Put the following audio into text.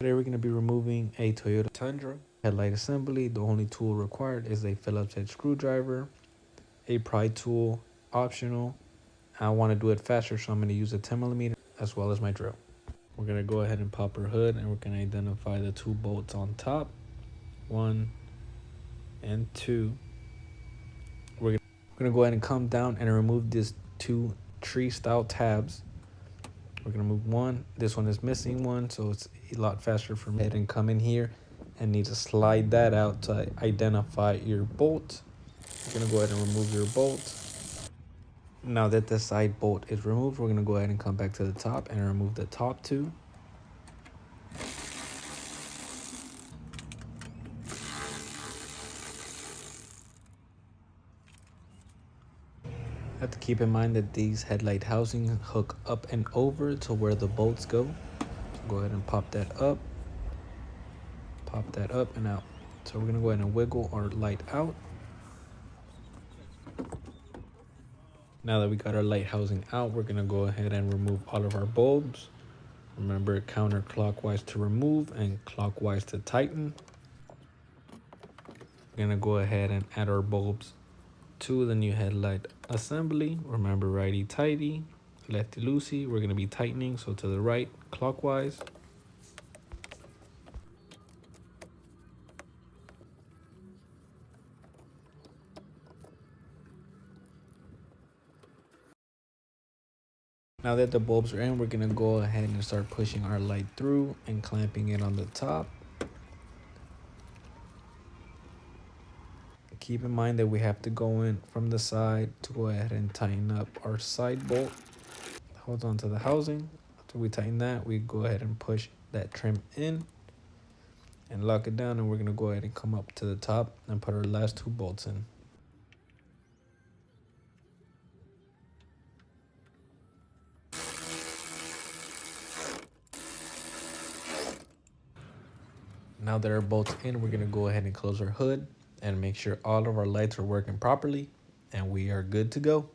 Today we're going to be removing a Toyota Tundra headlight assembly. The only tool required is a Phillips head screwdriver, a pry tool, optional. I want to do it faster, so I'm going to use a 10mm as well as my drill. We're going to go ahead and pop our hood, and we're going to identify the 2 bolts on top, 1 and 2. We're going to go ahead and come down and remove these 2 tree style tabs. We're going to move 1. This one is missing 1, so it's a lot faster for me. And come in here and need to slide that out to identify your bolt. You're going to go ahead and remove your bolt. Now that the side bolt is removed, we're going to go ahead and come back to the top and remove the top 2. Have to keep in mind that these headlight housings hook up and over to where the bolts go. So go ahead and pop that up and out. So we're going to go ahead and wiggle our light out. Now that we got our light housing out, we're going to go ahead and remove all of our bulbs. Remember, counterclockwise to remove and clockwise to tighten. We're going to go ahead and add our bulbs to the new headlight assembly. Remember, righty tighty, lefty loosey. We're going to be tightening, so to the right, clockwise. Now that the bulbs are in, we're going to go ahead and start pushing our light through and clamping it on the top. Keep in mind that we have to go in from the side to go ahead and tighten up our side bolt. Hold on to the housing. After we tighten that, we go ahead and push that trim in and lock it down, and we're going to go ahead and come up to the top and put our last 2 bolts in. Now that our bolts in, we're going to go ahead and close our hood and make sure all of our lights are working properly, and we are good to go.